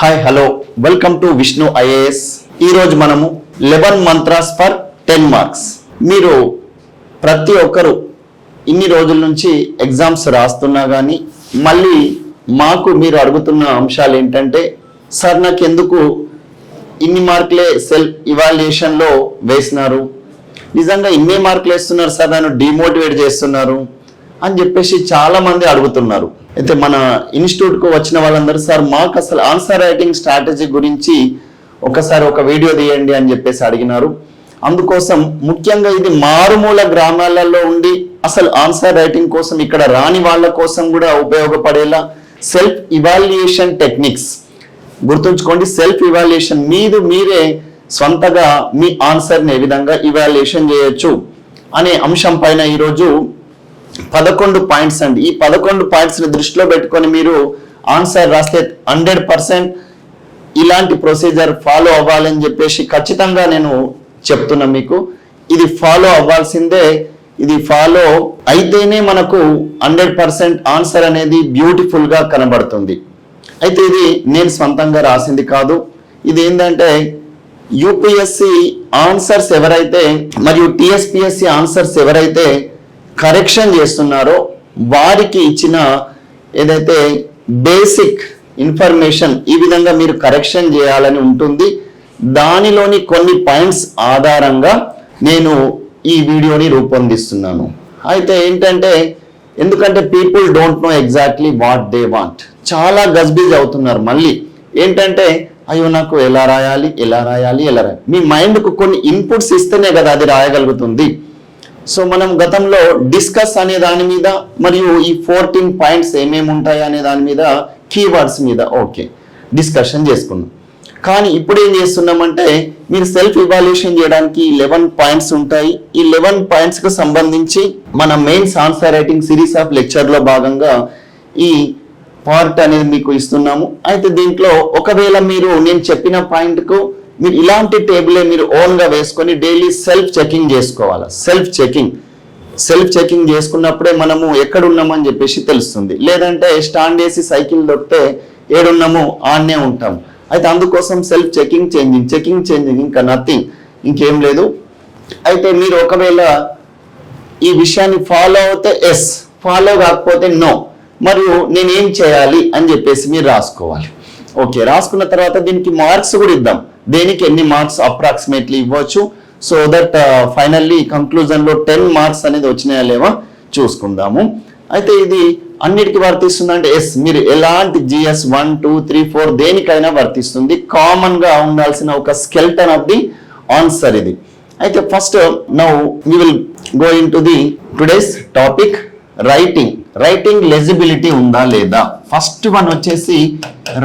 Hi hello welcome to Vishnu IAS. ఈరోజు మనము 11 mantras for 10 marks. మీరు ప్రతి ఒక్కరు ఇన్ని రోజుల నుంచి ఎగ్జామ్స్ రాస్తున్నా కానీ మళ్ళీ మాకు మీరు అడుగుతున్న అంశాలు ఏంటంటే, సార్ నాకు ఎందుకు ఇన్ని మార్కులే సెల్ఫ్ ఇవాల్యుయేషన్లో వేసినారు, నిజంగా ఇన్నే మార్కులు వేస్తున్నారు సార్, నన్ను డిమోటివేట్ చేస్తున్నారు అని చెప్పేసి చాలా మంది అడుగుతున్నారు. అయితే మన ఇన్స్టిట్యూట్కు వచ్చిన వాళ్ళందరూ, సార్ మాకు అసలు ఆన్సర్ రైటింగ్ స్ట్రాటజీ గురించి ఒకసారి ఒక వీడియో తీయండి అని చెప్పేసి అడిగినారు. అందుకోసం ముఖ్యంగా ఇది మారుమూల గ్రామాలలో ఉండి అసలు ఆన్సర్ రైటింగ్ కోసం ఇక్కడ రాని వాళ్ళ కోసం కూడా ఉపయోగపడేలా సెల్ఫ్ ఇవాల్యుయేషన్ టెక్నిక్స్ గుర్తుంచుకోండి. సెల్ఫ్ ఇవాల్యుయేషన్ మీరే స్వంతగా మీ ఆన్సర్ని ఏ విధంగా ఇవాల్యుయేషన్ చేయొచ్చు అనే అంశం పైన ఈరోజు 11 పాయింట్స్ అండి. ఈ 11 పాయింట్స్ని దృష్టిలో పెట్టుకొని మీరు ఆన్సర్ రాస్తే 100% ఇలాంటి ప్రొసీజర్ ఫాలో అవ్వాలని చెప్పేసి ఖచ్చితంగా నేను చెప్తున్నా మీకు. ఇది ఫాలో అవ్వాల్సిందే. ఇది ఫాలో అయితేనే మనకు 100% ఆన్సర్ అనేది బ్యూటిఫుల్గా కనబడుతుంది. అయితే ఇది నేను స్వంతంగా రాసింది కాదు. ఇది ఏంటంటే యూపీఎస్సి ఆన్సర్స్ ఎవరైతే మరియు టీఎస్పీఎస్సి ఆన్సర్స్ ఎవరైతే కరెక్షన్ చేస్తున్నారో వారికి ఇచ్చిన ఏదైతే బేసిక్ ఇన్ఫర్మేషన్ ఈ విధంగా మీరు కరెక్షన్ చేయాలని ఉంటుంది. దానిలోని కొన్ని పాయింట్స్ ఆధారంగా నేను ఈ వీడియోని రూపొందిస్తున్నాను. అయితే ఏంటంటే, ఎందుకంటే people don't know exactly what they want. చాలా గజ్బీజ్ అవుతున్నారు. మళ్ళీ ఏంటంటే, అయ్యో నాకు ఎలా రాయాలి. మీ మైండ్కు కొన్ని ఇన్పుట్స్ ఇస్తేనే కదా అది రాయగలుగుతుంది. సో మనం గతంలో డిస్కస్ అనే దాని మీద మరియు ఈ 14 పాయింట్స్ ఏమేమి ఉంటాయి అనే దాని మీద, కీవర్డ్స్ మీద డిస్కషన్ చేసుకున్నాం. కానీ ఇప్పుడు ఏం చేస్తున్నామంటే, మీరు సెల్ఫ్ ఇవాల్యుయేషన్ చేయడానికి 11 పాయింట్స్ ఉంటాయి. ఈ 11 పాయింట్స్కి సంబంధించి మన mains answer writing series of లెక్చర్లో భాగంగా ఈ పార్ట్ అనేది మీకు ఇస్తున్నాము. అయితే దీంట్లో ఒకవేళ మీరు నేను చెప్పిన పాయింట్కు మీరు ఇలాంటి టేబులే మీరు ఓన్గా వేసుకొని డైలీ సెల్ఫ్ చెకింగ్ చేసుకోవాలి. సెల్ఫ్ చెకింగ్ చేసుకున్నప్పుడే మనము ఎక్కడున్నామని చెప్పేసి తెలుస్తుంది. లేదంటే స్టాండ్ వేసి సైకిల్ దొక్కితే ఏడున్నాము ఆన్నే ఉంటాం. అయితే అందుకోసం సెల్ఫ్ చెకింగ్ చేంజింగ్ ఇంకా నథింగ్, ఇంకేం లేదు. అయితే మీరు ఒకవేళ ఈ విషయాన్ని ఫాలో అవుతే ఎస్, ఫాలో కాకపోతే నో, మరియు నేనేం చేయాలి అని చెప్పేసి మీరు రాసుకోవాలి. రాసుకున్న తర్వాత దీనికి మార్క్స్ కూడా ఇద్దాం. దేనికి ఎన్ని మార్క్స్ అప్రాక్సిమేట్లీ ఇవ్వచ్చు, సో దట్ ఫైనల్లీ కంక్లూజన్లో 10 మార్క్స్ అనేది వచ్చినాయా లేవా చూసుకుందాము. అయితే ఇది అన్నిటికీ వర్తిస్తుంది అంటే ఎస్, మీరు ఎలాంటి జిఎస్ 1, 2, 3, 4 దేనికైనా వర్తిస్తుంది. కామన్గా ఉండాల్సిన ఒక స్కెల్టన్ ఆఫ్ ది ఆన్సర్ ఇది. అయితే first now we will go into the today's topic, writing legibility ఉందా లేదా. ఫస్ట్ వన్ వచ్చేసి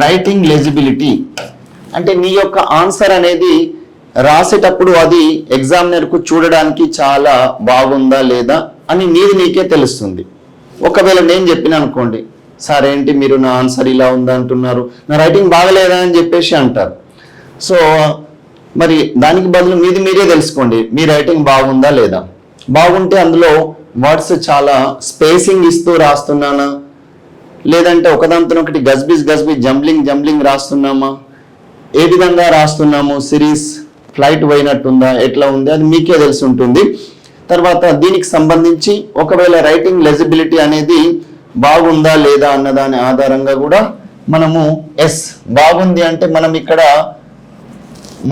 రైటింగ్ లెజిబిలిటీ. అంటే నీ యొక్క ఆన్సర్ అనేది రాసేటప్పుడు అది ఎగ్జామినర్కు చూడడానికి చాలా బాగుందా లేదా అని నీకే తెలుస్తుంది. ఒకవేళ నేను చెప్పిన అనుకోండి, సార్ ఏంటి మీరు నా ఆన్సర్ ఇలా ఉందా అంటున్నారు, నా రైటింగ్ బాగలేదా అని చెప్పేసి అంటారు. సో మరి దానికి బదులు మీరే తెలుసుకోండి, మీ రైటింగ్ బాగుందా లేదా. బాగుంటే అందులో వర్డ్స్ చాలా స్పేసింగ్ ఇస్తూ రాస్తున్నానా, లేదంటే ఒకదాంతో ఒకటి గజ్బీజ్ జంబ్లింగ్ రాస్తున్నామా, ఏ విధంగా రాస్తున్నాము, సిరీస్ ఫ్లైట్ పోయినట్టుందా, ఎట్లా ఉంది అది మీకే తెలిసి ఉంటుంది. తర్వాత దీనికి సంబంధించి ఒకవేళ రైటింగ్ లెజిబిలిటీ అనేది బాగుందా లేదా అన్న దాని ఆధారంగా కూడా మనము ఎస్ బాగుంది అంటే మనం ఇక్కడ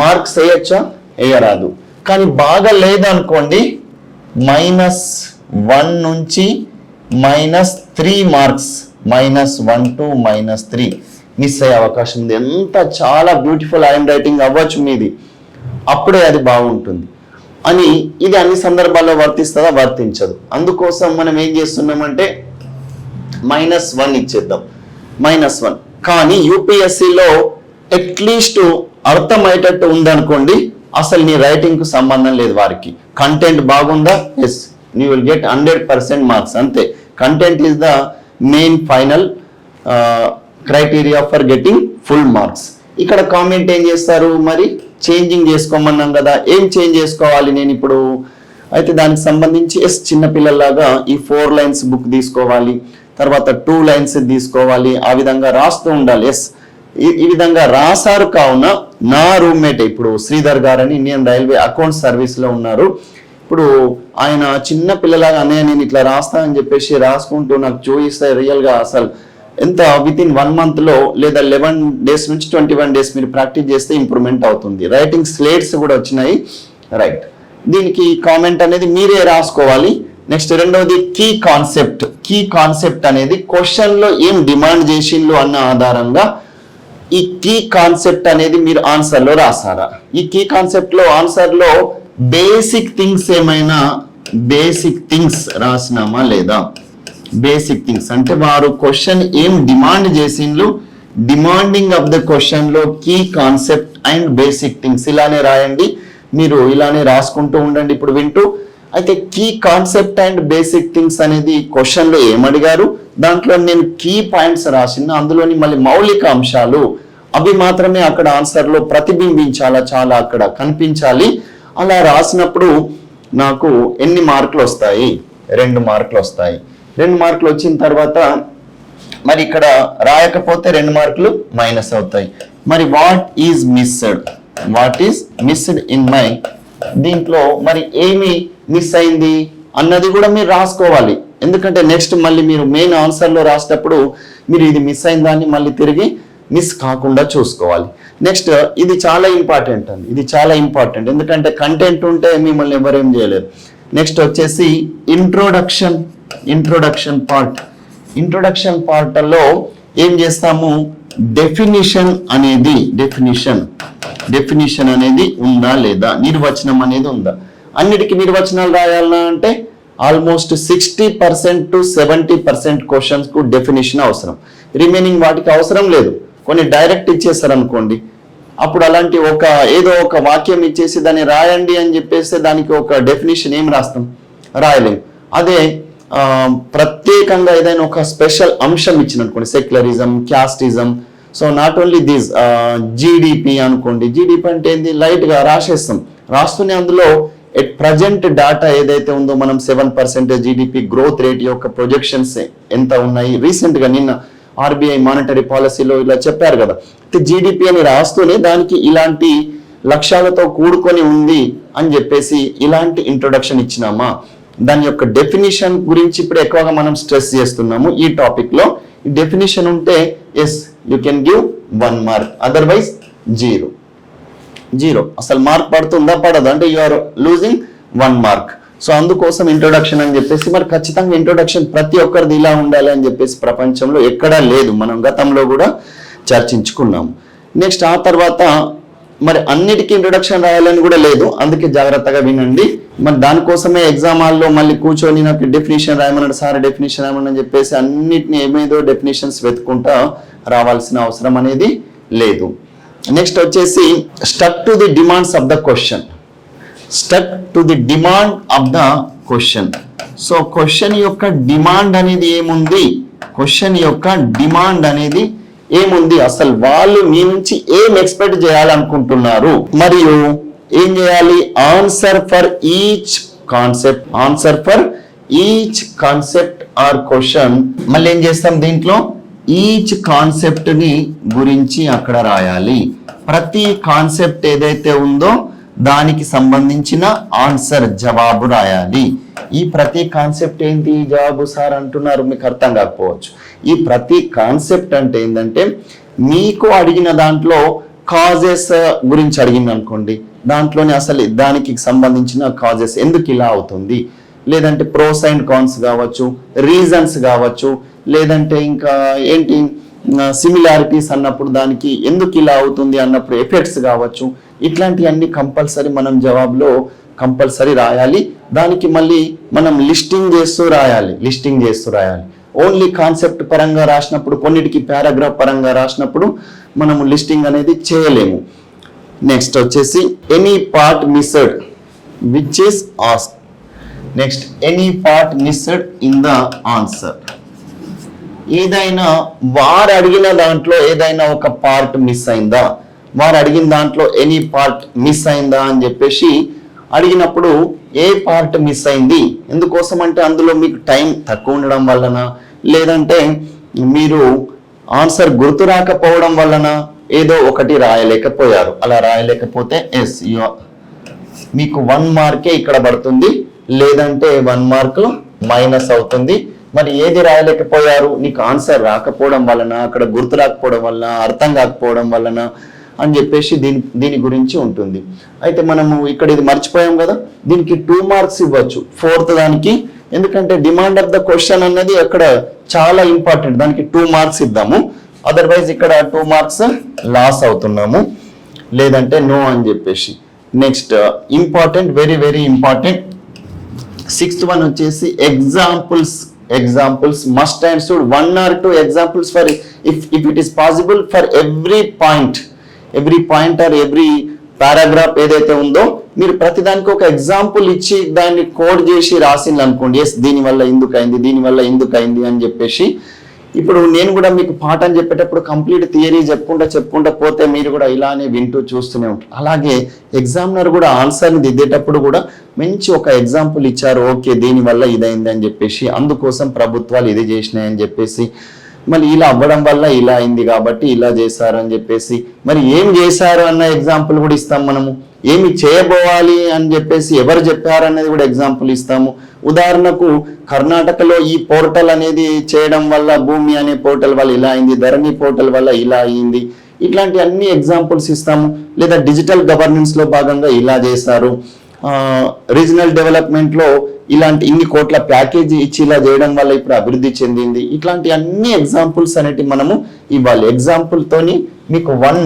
మార్క్స్ వేయచ్చా, వేయరాదు. కానీ బాగా లేదనుకోండి -1 నుంచి -3 మార్క్స్, -1 to -3 మిస్ అయ్యే అవకాశం ఉంది. ఎంత చాలా బ్యూటిఫుల్ హ్యాండ్ రైటింగ్ అవ్వచ్చు మీది, అప్పుడే అది బాగుంటుంది అని. ఇది అన్ని సందర్భాల్లో వర్తిస్తుందా, వర్తించదు. అందుకోసం మనం ఏం చేస్తున్నామంటే -1 ఇచ్చేద్దాం, -1. కానీ యూపీఎస్సిలో అట్లీస్ట్ అర్థమయ్యేటట్టు ఉందనుకోండి, అసలు నీ రైటింగ్కు సంబంధం లేదు. వారికి కంటెంట్ బాగుందా, yes you will get 100% marks, అంతే. Content is the main final criteria for getting full marks. ఇక్కడ కామెంట్ ఏం చేస్తారు, మరి చేంజింగ్ చేసుకోమన్నాం కదా, ఏం చేంజ్ చేసుకోవాలి నేను ఇప్పుడు. అయితే దానికి సంబంధించి ఎస్ చిన్నపిల్లల్లాగా ఈ 4 లైన్స్ బుక్ తీసుకోవాలి, తర్వాత 2 లైన్స్ తీసుకోవాలి, ఆ విధంగా రాస్తూ ఉండాలి. ఎస్ ఈ విధంగా రాశారు. కావున నా రూమ్మేట్ ఇప్పుడు శ్రీధర్ గారని ఇండియన్ రైల్వే అకౌంట్ సర్వీస్ లో ఉన్నారు. ఇప్పుడు ఆయన చిన్న పిల్లలాగా అన్నయ్య నేను ఇట్లా రాస్తా అని చెప్పేసి రాసుకుంటూ నాకు చూపిస్తే రియల్ గా అసలు ఎంత విత్ ఇన్ 1 month లో లేదా 11 days నుంచి 21 days మీరు ప్రాక్టీస్ చేస్తే ఇంప్రూవ్మెంట్ అవుతుంది. రైటింగ్ స్లేట్స్ కూడా వచ్చినాయి. రైట్, దీనికి కామెంట్ అనేది మీరే రాసుకోవాలి. నెక్స్ట్ రెండవది కీ కాన్సెప్ట్. కీ కాన్సెప్ట్ అనేది క్వశ్చన్ లో ఏం డిమాండ్ చేసిండ్రు అన్న ఆధారంగా ఈ కీ కాన్సెప్ట్ అనేది మీరు ఆన్సర్ లో రాసారా. ఈ కీ కాన్సెప్ట్ లో ఆన్సర్ లో బేసిక్ థింగ్స్ ఏమైనా బేసిక్ థింగ్స్ రాసినామా లేదా. బేసిక్ థింగ్స్ అంటే వారు క్వశ్చన్ ఏం డిమాండ్ చేసిండ్రు, డిమాండింగ్ ఆఫ్ ద క్వశ్చన్ లో key concept and basic things ఇలానే రాయండి. మీరు ఇలానే రాసుకుంటూ ఉండండి ఇప్పుడు వింటూ. అయితే key concept and basic things అనేది క్వశ్చన్ లో ఏమడిగారు, దాంట్లో నేను కీ పాయింట్స్ రాసిన, అందులోని మళ్ళీ మౌలిక అంశాలు అవి మాత్రమే అక్కడ ఆన్సర్ లో ప్రతిబింబించాలా, చాలా అక్కడ కనిపించాలి. అలా రాసినప్పుడు నాకు ఎన్ని మార్కులు వస్తాయి? 2 మార్కులు వస్తాయి. 2 మార్కులు వచ్చిన తర్వాత మరి ఇక్కడ రాయకపోతే 2 మార్కులు మైనస్ అవుతాయి. మరి what is missed, what is missed in my, దీంట్లో మరి ఏమి మిస్ అయింది అన్నది కూడా మీరు రాసుకోవాలి. ఎందుకంటే నెక్స్ట్ మళ్ళీ మీరు మెయిన్ ఆన్సర్ లో రాసేటప్పుడు మీరు ఇది మిస్ అయిన దాన్ని మళ్ళీ తిరిగి మిస్ కాకుండా చూసుకోవాలి. నెక్స్ట్ ఇది చాలా ఇంపార్టెంట్ అండి, ఇది చాలా ఇంపార్టెంట్. ఎందుకంటే కంటెంట్ ఉంటే మిమ్మల్ని ఎవరేం చేయలేరు. నెక్స్ట్ వచ్చేసి introduction. Introduction part. Introduction part లో ఏం చేస్తాము, డెఫినిషన్ అనేది డెఫినిషన్ అనేది ఉందా లేదా, నిర్వచనం అనేది ఉందా. అన్నిటికీ నిర్వచనాలు రాయాలన్నా అంటే ఆల్మోస్ట్ 60% to 70% క్వశ్చన్స్ కు డెఫినిషన్ అవసరం. రిమైనింగ్ వాటికి అవసరం లేదు. కొన్ని డైరెక్ట్ ఇచ్చేస్తారు అనుకోండి, అప్పుడు అలాంటి ఏదో ఒక వాక్యం ఇచ్చేసి దాన్ని రాయండి అని చెప్పేస్తే దానికి ఒక డెఫినిషన్ ఏం రాస్తాం, రాయలేం. అదే ప్రత్యేకంగా ఏదైనా ఒక స్పెషల్ అంశం ఇచ్చిన అనుకోండి, secularism, casteism, so not only this GDP అనుకోండి. జీడిపి అంటే ఏంది, లైట్ గా రాసేస్తాం. రాస్తూనే అందులో ఎట్ ప్రజెంట్ డాటా ఏదైతే ఉందో మనం 7% జీడిపి గ్రోత్ రేట్ యొక్క ప్రొజెక్షన్స్ ఎంత ఉన్నాయి. రీసెంట్ గా నిన్న ఆర్బీఐ మానిటరీ పాలసీలో ఇలా చెప్పారు కదా, జీడిపి అని రాస్తూనే దానికి ఇలాంటి లక్ష్యాలతో కూడుకొని ఉంది అని చెప్పేసి ఇలాంటి ఇంట్రొడక్షన్ ఇచ్చినామా. దాని యొక్క డెఫినిషన్ గురించి ఇప్పుడు ఎక్కువగా మనం స్ట్రెస్ చేస్తున్నాము ఈ టాపిక్ లో. ఈ డెఫినిషన్ ఉంటే yes you can give 1 mark, otherwise 0. అసలు మార్క్ పడుతుందా పడదు అంటే you are losing 1 mark. So అందుకోసం ఇంట్రొడక్షన్ అని చెప్పేసి మరి ఖచ్చితంగా ఇంట్రొడక్షన్ ప్రతి ఒక్కరిది ఇలా ఉండాలి అని చెప్పేసి ప్రపంచంలో ఎక్కడా లేదు, మనం గతంలో కూడా చర్చించుకున్నాము. నెక్స్ట్ ఆ తర్వాత మరి అన్నిటికీ ఇంట్రొడక్షన్ రాయాలని కూడా లేదు, అందుకే జాగ్రత్తగా వినండి. మరి దానికోసమే ఎగ్జామ్ హాల్లో మళ్ళీ కూర్చొని నాకు డెఫినేషన్ రాయమన్నాడు సార్, డెఫినేషన్ రాయమని చెప్పేసి అన్నిటిని ఏమేదో డెఫినేషన్స్ వెతుకుంటా రావాల్సిన అవసరం అనేది లేదు. నెక్స్ట్ వచ్చేసి stuck to the demands of the question. Stuck to the demand of the question. So question యొక్క డిమాండ్ అనేది ఏముంది, క్వశ్చన్ యొక్క డిమాండ్ అనేది ఏముంది, అసలు వాళ్ళు మీ నుంచి ఏం ఎక్స్పెక్ట్ చేయాలనుకుంటున్నారు, మరియు ఏం చేయాలి, answer for each concept. Answer for each concept or question. మళ్ళీ ఏం చేస్తాం దీంట్లో, ఈచ్ కాన్సెప్ట్ ని గురించి అక్కడ రాయాలి. ప్రతి కాన్సెప్ట్ ఏదైతే ఉందో దానికి సంబంధించిన ఆన్సర్, జవాబు రాయాలి. ఈ ప్రతి కాన్సెప్ట్ ఏంటి, జవాబు సార్ అంటున్నారు, మీకు అర్థం కాకపోవచ్చు. ఈ ప్రతి కాన్సెప్ట్ అంటే ఏంటంటే మీకు అడిగిన దాంట్లో కాజెస్ గురించి అడిగింది అనుకోండి, దాంట్లోనే అసలు దానికి సంబంధించిన కాజెస్ ఎందుకు ఇలా అవుతుంది, లేదంటే ప్రోస్ అండ్ కాన్స్ కావచ్చు, రీజన్స్ కావచ్చు, లేదంటే ఇంకా ఏంటి సిమిలారిటీస్ అన్నప్పుడు దానికి ఎందుకు ఇలా అవుతుంది అన్నప్పుడు ఎఫెక్ట్స్ కావచ్చు. ఇట్లాంటివన్నీ కంపల్సరీ మనం జవాబులో కంపల్సరీ రాయాలి. దానికి మళ్ళీ మనం లిస్టింగ్ చేస్తూ రాయాలి. ఓన్లీ కాన్సెప్ట్ పరంగా రాసినప్పుడు, కొన్నిటికి పారాగ్రాఫ్ పరంగా రాసినప్పుడు మనము లిస్టింగ్ అనేది చేయలేము. నెక్స్ట్ వచ్చేసి any part missed which is asked. Next any part missed in the answer. ఏదైనా వారు అడిగిన దాంట్లో ఏదైనా ఒక పార్ట్ మిస్ అయిందా, వారు అడిగిన దాంట్లో ఎనీ పార్ట్ మిస్ అయిందా అని చెప్పేసి అడిగినప్పుడు ఏ పార్ట్ మిస్ అయింది, ఎందుకోసం అంటే అందులో మీకు టైం తక్కువ ఉండడం వలన, లేదంటే మీరు ఆన్సర్ గుర్తు రాకపోవడం వలన ఏదో ఒకటి రాయలేకపోయారు. అలా రాయలేకపోతే ఎస్ మీకు 1 మార్కే ఇక్కడ పడుతుంది, లేదంటే 1 మార్కు మైనస్ అవుతుంది. మరి ఏది రాయలేకపోయారు? నీకు ఆన్సర్ రాకపోవడం వలన, అక్కడ గుర్తు రాకపోవడం వలన, అర్థం కాకపోవడం వలన అని చెప్పేసి దీని గురించి ఉంటుంది. అయితే మనము ఇక్కడ ఇది మర్చిపోయాం కదా, దీనికి 2 మార్క్స్ ఇవ్వచ్చు 4th దానికి. ఎందుకంటే డిమాండ్ ఆఫ్ ద క్వశ్చన్ అన్నది అక్కడ చాలా ఇంపార్టెంట్, దానికి 2 మార్క్స్ ఇద్దాము. అదర్వైజ్ ఇక్కడ 2 మార్క్స్ లాస్ అవుతున్నాము, లేదంటే నో అని చెప్పేసి. Next important, very very important 6th one వచ్చేసి examples must and should 1 or 2 examples for if it is possible for every point or every paragraph ఏదైతే ఉందో మీరు ప్రతిదానికి ఒక ఎగ్జాంపుల్ ఇచ్చి దాన్ని కోడ్ చేసి రాసింది అనుకోండి, ఎస్ దీనివల్ల ఎందుకు అయింది అని చెప్పేసి. ఇప్పుడు నేను కూడా మీకు పాఠం చెప్పేటప్పుడు కంప్లీట్ థియరీ చెప్పుకుంటా పోతే మీరు కూడా ఇలానే వింటూ చూస్తూనే ఉంటారు. అలాగే ఎగ్జామినర్ కూడా ఆన్సర్ని దిద్దేటప్పుడు కూడా మంచి ఒక ఎగ్జాంపుల్ ఇచ్చారు, ఓకే దీనివల్ల ఇదైంది అని చెప్పేసి, అందుకోసం ప్రభుత్వాలు ఇది చేసినాయని చెప్పేసి, మరి ఇలా అవ్వడం వల్ల ఇలా అయింది కాబట్టి ఇలా చేశారు అని చెప్పేసి, మరి ఏం చేశారు అన్న ఎగ్జాంపుల్ కూడా ఇస్తాం మనము. ఏమి చేయబోవాలి అని చెప్పేసి ఎవరు చెప్పారు అనేది కూడా ఎగ్జాంపుల్ ఇస్తాము. ఉదాహరణకు కర్ణాటకలో ఈ పోర్టల్ అనేది చేయడం వల్ల, భూమి అనే పోర్టల్ వల్ల ఇలా అయింది, ధరణి పోర్టల్ వల్ల ఇలా అయింది, ఇట్లాంటి అన్ని ఎగ్జాంపుల్స్ ఇస్తాము. లేదా డిజిటల్ గవర్నెన్స్ లో భాగంగా ఇలా చేశారు, రీజనల్ డెవలప్మెంట్ లో ఇలాంటి ఇన్ని కోట్ల ప్యాకేజీ ఇచ్చి ఇలా చేయడం వల్ల ఇప్పుడు అభివృద్ధి చెందింది, ఇట్లాంటి అన్ని ఎగ్జాంపుల్స్ అనేవి మనము ఇవ్వాలి. ఎగ్జాంపుల్ తోని మీకు 1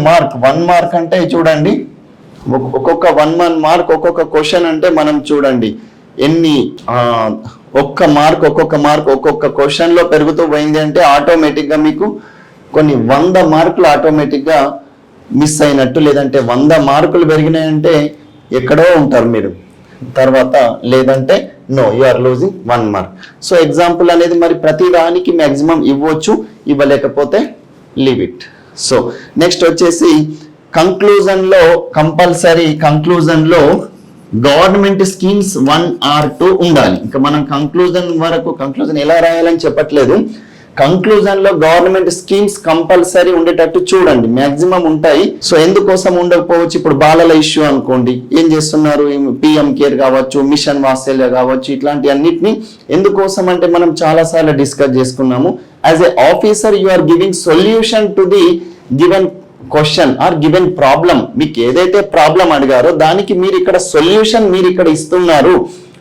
మార్క్ అంటే చూడండి, ఒక్కొక్క 1 మార్క్ ఒక్కొక్క క్వశ్చన్ అంటే మనం చూడండి ఎన్ని ఒక్కొక్క మార్క్ క్వశ్చన్ లో పెరుగుతూ పోయింది అంటే ఆటోమేటిక్ గా మీకు కొన్ని 100 మార్కులు ఆటోమేటిక్ గా మిస్ అయినట్టు, లేదంటే 100 మార్కులు పెరిగినాయంటే ఎక్కడో ఉంటారు మీరు తర్వాత, లేదంటే no you are losing 1 mark. So example అనేది మరి ప్రతి దానికి మాక్సిమం ఇవ్వచ్చు, ఇవ్వలేకపోతే లీవ్ ఇట్. సో నెక్స్ట్ వచ్చేసి కంక్లూజన్ లో కంపల్సరీ గవర్నమెంట్ స్కీమ్స్ 1 or 2 ఉండాలి. ఇంకా మనం కంక్లూజన్ ఎలా రాయాలని చెప్పట్లేదు. కంక్లూజన్ లో గవర్నమెంట్ స్కీమ్స్ కంపల్సరీ ఉండేటట్టు చూడండి, మాక్సిమం ఉంటాయి. సో ఎందుకోసం ఉండకపోవచ్చు, ఇప్పుడు బాలల ఇష్యూ అనుకోండి, ఏం చేస్తున్నారు, పిఎం కేర్ కావచ్చు, మిషన్ వాత్సల్య కావచ్చు, ఇట్లాంటి అన్నిటిని ఎందుకోసం అంటే మనం చాలా సార్లు డిస్కస్ చేసుకున్నాము. As a officer you are giving solution to the given question or given problem. మీకు ఏదైతే ప్రాబ్లం అడిగారో దానికి మీరు ఇక్కడ సొల్యూషన్ మీరు ఇక్కడ ఇస్తున్నారు.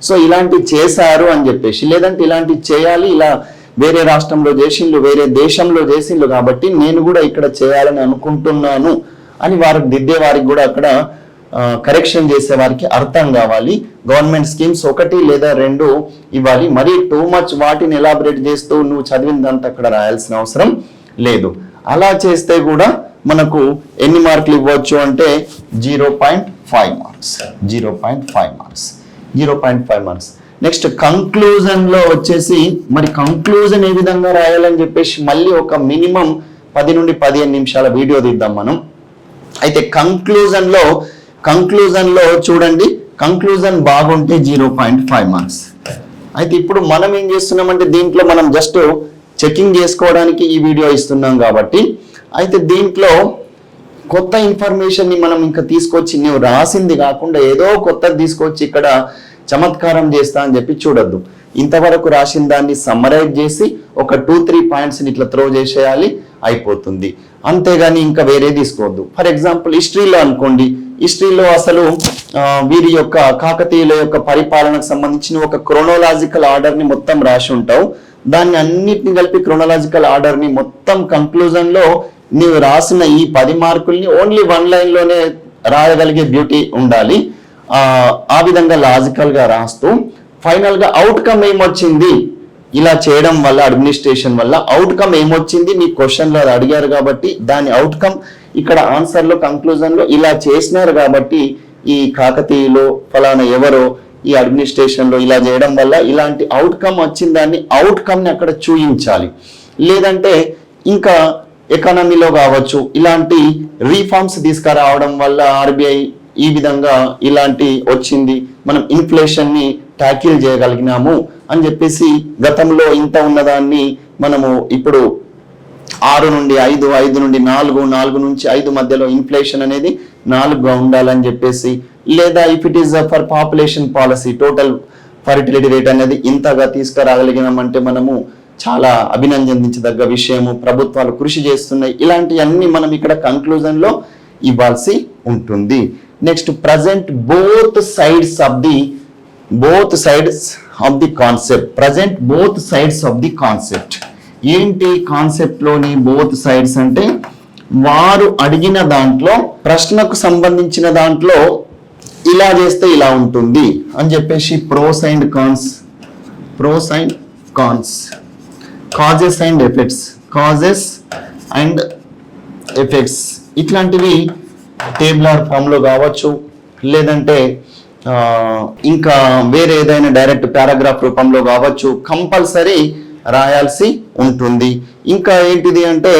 సో ఇలాంటి చేశారు అని చెప్పేసి, లేదంటే ఇలాంటి చేయాలి, ఇలా వేరే రాష్ట్రంలో చేసిండ్రు, వేరే దేశంలో చేసిండ్రు కాబట్టి నేను కూడా ఇక్కడ చేయాలని అనుకుంటున్నాను అని వారికి దిద్దే వారికి కూడా అక్కడ కరెక్షన్ చేసే వారికి అర్థం కావాలి. గవర్నమెంట్ స్కీమ్స్ 1 లేదా 2 ఇవ్వాలి. మరీ టూ మచ్ వాటిని ఎలాబరేట్ చేస్తూ నువ్వు చదివిందంతా అక్కడ రాయాల్సిన అవసరం లేదు. అలా చేస్తే కూడా మనకు ఎన్ని మార్కులు ఇవ్వచ్చు అంటే 0.5 మార్క్స్. నెక్స్ట్ కంక్లూజన్ లో వచ్చేసి, మరి కంక్లూజన్ ఏ విధంగా రాయాలని చెప్పేసి మళ్ళీ ఒక మినిమం 10 నుండి 15 నిమిషాల వీడియో తీద్దాం మనం. అయితే కంక్లూజన్ లో చూడండి, కంక్లూజన్ బాగుంటే 0.5 మార్క్స్. అయితే ఇప్పుడు మనం ఏం చేస్తున్నామంటే దీంట్లో మనం జస్ట్ చెకింగ్ చేసుకోవడానికి ఈ వీడియో ఇస్తున్నాం కాబట్టి, అయితే దీంట్లో కొత్త ఇన్ఫర్మేషన్ ని మనం ఇంకా తీసుకొచ్చి నువ్వు రాసింది కాకుండా ఏదో కొత్తది తీసుకొచ్చి ఇక్కడ చమత్కారం చేస్తా అని చెప్పి చూడొద్దు. ఇంతవరకు రాసిన దాన్ని సమ్మరైజ్ చేసి ఒక 2-3 పాయింట్స్ ని ఇట్లా త్రో చేసేయాలి, అయిపోతుంది. అంతేగాని ఇంకా వేరే తీసుకోవద్దు. ఫర్ ఎగ్జాంపుల్ హిస్టరీలో అనుకోండి, హిస్టరీలో అసలు వీరి యొక్క కాకతీయుల యొక్క పరిపాలనకు సంబంధించిన ఒక క్రోనోలాజికల్ ఆర్డర్ ని మొత్తం రాసి ఉంటావు. దాన్ని అన్నిటిని కలిపి క్రోనోలాజికల్ ఆర్డర్ ని మొత్తం కంక్లూజన్ లో నీవు రాసిన ఈ 10 మార్కుల్ని ఓన్లీ 1 లైన్ లోనే రాయగలిగే బ్యూటీ ఉండాలి. ఆ విధంగా లాజికల్ గా రాస్తూ ఫైనల్ గా అవుట్కమ్ ఏమొచ్చింది ఇలా చేయడం వల్ల, అడ్మినిస్ట్రేషన్ వల్ల అవుట్కమ్ ఏమొచ్చింది మీ క్వశ్చన్ లో అడిగారు కాబట్టి దాని అవుట్కమ్ ఇక్కడ ఆన్సర్ లో కంక్లూజన్ లో ఇలా చేసినారు కాబట్టి ఈ కాకతీయులు ఫలానా ఎవరో ఈ అడ్మినిస్ట్రేషన్ లో ఇలా చేయడం వల్ల ఇలాంటి అవుట్కమ్ వచ్చిన దాన్ని అవుట్కమ్ ని అక్కడ చూపించాలి. లేదంటే ఇంకా ఎకానమీలో కావచ్చు, ఇలాంటి రీఫార్మ్స్ తీసుకురావడం వల్ల ఆర్బీఐ ఈ విధంగా ఇలాంటి వచ్చింది, మనం ఇన్ఫ్లేషన్ ని ట్యాకిల్ చేయగలిగినాము అని చెప్పేసి గతంలో ఇంత ఉన్నదాన్ని మనము ఇప్పుడు 6 నుండి 5, 5 నుండి 4, 4 నుంచి 5 మధ్యలో ఇన్ఫ్లేషన్ అనేది 4గా ఉండాలని చెప్పేసి, లేదా if it is for population policy total fertility rate అనేది ఇంతగా తీసుకురాగలిగినామంటే మనము చాలా అభినందించదగ్గ విషయము. ప్రభుత్వాలు కృషి చేస్తున్నాయి. ఇలాంటివన్నీ మనం ఇక్కడ కంక్లూజన్ లో ఇవ్వాల్సి ఉంటుంది. Next, present both sides of the concept. Present both sides of the concept. ఏంటి కాన్సెప్ట్ లోని బోత్ సైడ్స్ అంటే, వారు అడిగిన దాంట్లో ప్రశ్నకు సంబంధించిన దాంట్లో ఇలా చేస్తే ఇలా ఉంటుంది అని చెప్పేసి pros and cons, causes and effects ఇట్లాంటివి టేబులర్ ఫామ్లో కావచ్చు, లేదంటే ఇంకా వేరే ఏదైనా డైరెక్ట్ పారాగ్రాఫ్ రూపంలో కావచ్చు, కంపల్సరీ రాయాల్సి ఉంటుంది. ఇంకా ఏంటిది అంటే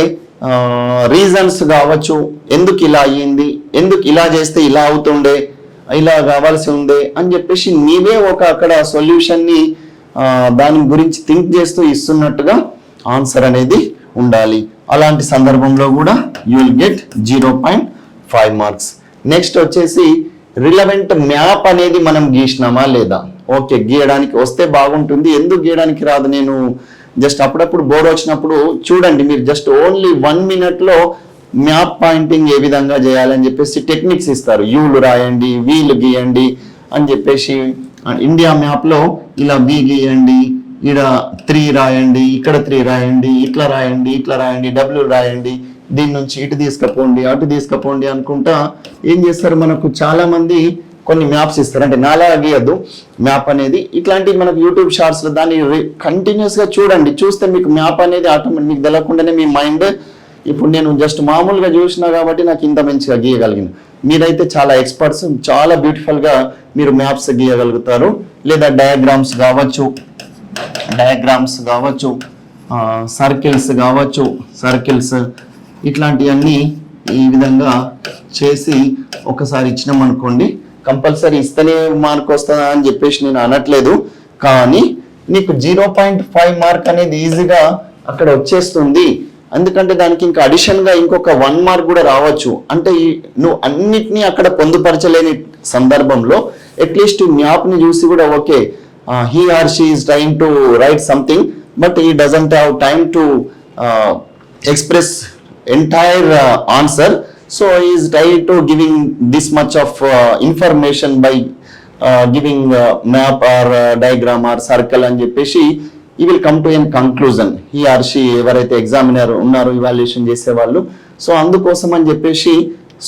రీజన్స్ కావచ్చు, ఎందుకు ఇలా అయ్యింది, ఎందుకు ఇలా చేస్తే ఇలా అవుతుండే, ఇలా కావాల్సి ఉండే అని చెప్పేసి నీవే ఒక అక్కడ సొల్యూషన్ని దాని గురించి థింక్ చేస్తూ ఇస్తున్నట్టుగా ఆన్సర్ అనేది ఉండాలి. అలాంటి సందర్భంలో కూడా you will get 0.5 marks. Next వచ్చేసి రిలవెంట్ మ్యాప్ అనేది మనం గీసినామా లేదా. ఓకే, గీయడానికి వస్తే బాగుంటుంది. ఎందుకు గీయడానికి రాదు, నేను జస్ట్ అప్పుడప్పుడు బోర్ వచ్చినప్పుడు చూడండి, మీరు జస్ట్ ఓన్లీ 1 minute లో మ్యాప్ పాయింటింగ్ ఏ విధంగా చేయాలని చెప్పేసి టెక్నిక్స్ ఇస్తారు. యూలు రాయండి, వీలు గీయండి అని చెప్పేసి, ఇండియా మ్యాప్లో ఇలా వి గీయండి, ఇక్కడ 3 రాయండి, ఇక్కడ 3 రాయండి, ఇట్లా రాయండి, డబ్ల్యూ రాయండి, దీని నుంచి ఇటు తీసుకపోండి, అటు తీసుకపోండి అనుకుంటా ఏం చేస్తారు, మనకు చాలా మంది కొన్ని మ్యాప్స్ ఇస్తారు. అంటే నాలా గీయద్దు మ్యాప్ అనేది. ఇట్లాంటివి మనకు యూట్యూబ్ షార్ట్స్లో దాన్ని కంటిన్యూస్గా చూడండి. చూస్తే మీకు మ్యాప్ అనేది ఆటోమేటిక్ మీకు తెలియకుండానే మీ మైండ్, ఇప్పుడు నేను జస్ట్ మామూలుగా చూసినా కాబట్టి నాకు ఇంత మంచిగా గీయగలిగిన, మీరైతే చాలా ఎక్స్పర్ట్స్, చాలా బ్యూటిఫుల్గా మీరు మ్యాప్స్ గీయగలుగుతారు. లేదా డయాగ్రామ్స్ కావచ్చు, సర్కిల్స్ ఇట్లాంటివన్నీ ఈ విధంగా చేసి ఒకసారి ఇచ్చినాం అనుకోండి, కంపల్సరీ ఇస్తేనే మార్క్ వస్తుందా అని చెప్పేసి నేను అనట్లేదు, కానీ నీకు 0.5 మార్క్ అనేది ఈజీగా అక్కడ వచ్చేస్తుంది. ఎందుకంటే దానికి ఇంకా అడిషన్గా ఇంకొక 1 మార్క్ కూడా రావచ్చు. అంటే నువ్వు అన్నిటినీ అక్కడ పొందుపరచలేని సందర్భంలో అట్లీస్ట్ మ్యాప్ని చూసి కూడా okay, he or she is trying to write something but he doesn't have time to express entire answer, so he is trying to giving this much of information by giving map or diagram or circle అని చెప్పేసి he will come to a conclusion. he or she ఎవరైతే examiner ఉన్నారో evaluation చేసేవాళ్ళు, so అందుకోసం అని చెప్పేసి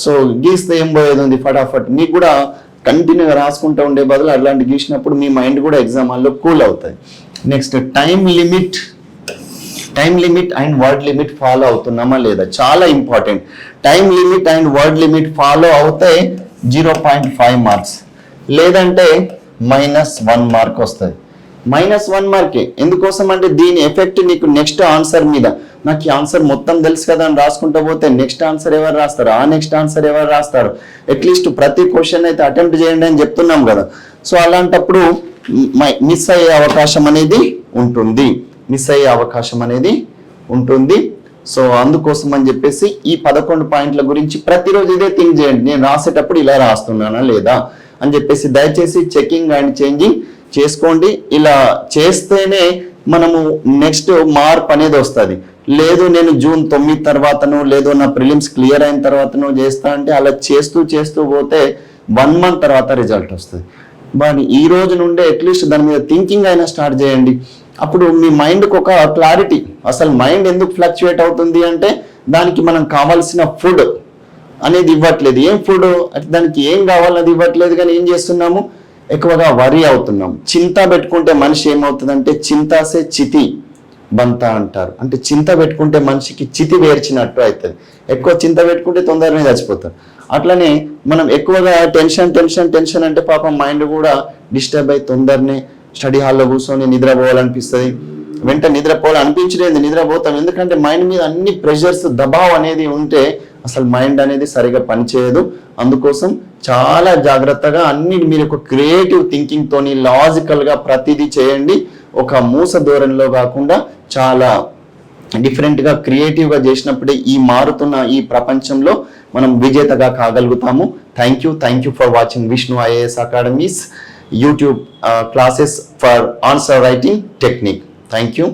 so గీస్తే ఏం పోయేది ఉంది, ఫటాఫట్ మీకు కూడా కంటిన్యూగా రాసుకుంటూ ఉండే బదులు అట్లాంటి గీసినప్పుడు మీ మైండ్ కూడా ఎగ్జామ్ హాల్లో కూల్ అవుతుంది. Next, time limit and word limit follow అవుతున్నామా లేదా, చాలా important. Time limit and word limit follow అవుతే 0.5 మార్క్స్, లేదంటే -1 మార్క్ వస్తుంది. -1 మార్కే ఎందుకోసం అంటే దీని ఎఫెక్ట్ నీకు నెక్స్ట్ ఆన్సర్ మీద, నాకు ఈ ఆన్సర్ మొత్తం తెలుసు కదా అని రాసుకుంటూ పోతే నెక్స్ట్ ఆన్సర్ ఎవరు రాస్తారు, నెక్స్ట్ ఆన్సర్ ఎవరు రాస్తారు, అట్లీస్ట్ ప్రతి క్వశ్చన్ అయితే అటెంప్ట్ చేయండి అని చెప్తున్నాం కదా. సో అలాంటప్పుడు మిస్ అయ్యే అవకాశం అనేది ఉంటుంది. సో అందుకోసం అని చెప్పేసి ఈ 11 పాయింట్ల గురించి ప్రతిరోజు ఇదే థింక్ చేయండి, నేను రాసేటప్పుడు ఇలా రాస్తున్నానా లేదా అని చెప్పేసి దయచేసి చెకింగ్ అండ్ చేంజింగ్ చేసుకోండి. ఇలా చేస్తేనే మనము నెక్స్ట్ మార్ప్ అనేది వస్తుంది. లేదు నేను జూన్ 9 తర్వాతనో లేదో నా ప్రిలిమ్స్ క్లియర్ అయిన తర్వాతనో చేస్తా అంటే అలా చేస్తూ పోతే 1 month తర్వాత రిజల్ట్ వస్తుంది. బట్ ఈ రోజు నుండే అట్లీస్ట్ దాని మీద థింకింగ్ అయినా స్టార్ట్ చేయండి. అప్పుడు మీ మైండ్కి ఒక క్లారిటీ, అసలు మైండ్ ఎందుకు ఫ్లక్చువేట్ అవుతుంది అంటే దానికి మనం కావాల్సిన ఫుడ్ అనేది ఇవ్వట్లేదు. ఏం ఫుడ్ అంటే దానికి ఏం కావాలన్నది ఇవ్వట్లేదు, కానీ ఏం చేస్తున్నాము, ఎక్కువగా వరి అవుతున్నాం. చింత పెట్టుకుంటే మనిషి ఏమవుతుందంటే చింతాసే చితి బంత అంటారు, అంటే చింత పెట్టుకుంటే మనిషికి చితి వేర్చినట్టు అవుతుంది. ఎక్కువ చింత పెట్టుకుంటే తొందరనే చచ్చిపోతారు. అట్లనే మనం ఎక్కువగా టెన్షన్ అంటే పాపం మైండ్ కూడా డిస్టర్బ్ అయి తొందరనే స్టడీ హాల్లో కూర్చొని నిద్రపోవాలనిపిస్తుంది. వెంట నిద్రపోవాలనిపించలేదు, నిద్రపోతాం. ఎందుకంటే మైండ్ మీద అన్ని ప్రెషర్స్ దబావ్ అనేది ఉంటే అసలు మైండ్ అనేది సరిగా పనిచేయదు. అందుకోసం చాలా జాగ్రత్తగా అన్ని మీరు ఒక క్రియేటివ్ థింకింగ్ తోని లాజికల్ గా ప్రతిదీ చేయండి. ఒక మూస ధోరణిలో కాకుండా చాలా డిఫరెంట్గా క్రియేటివ్గా చేసినప్పుడే ఈ మారుతున్న ఈ ప్రపంచంలో మనం విజేతగా కాగలుగుతాము. Thank you for watching Vishnu IAS academy's YouTube classes for answer writing technique. Thank you.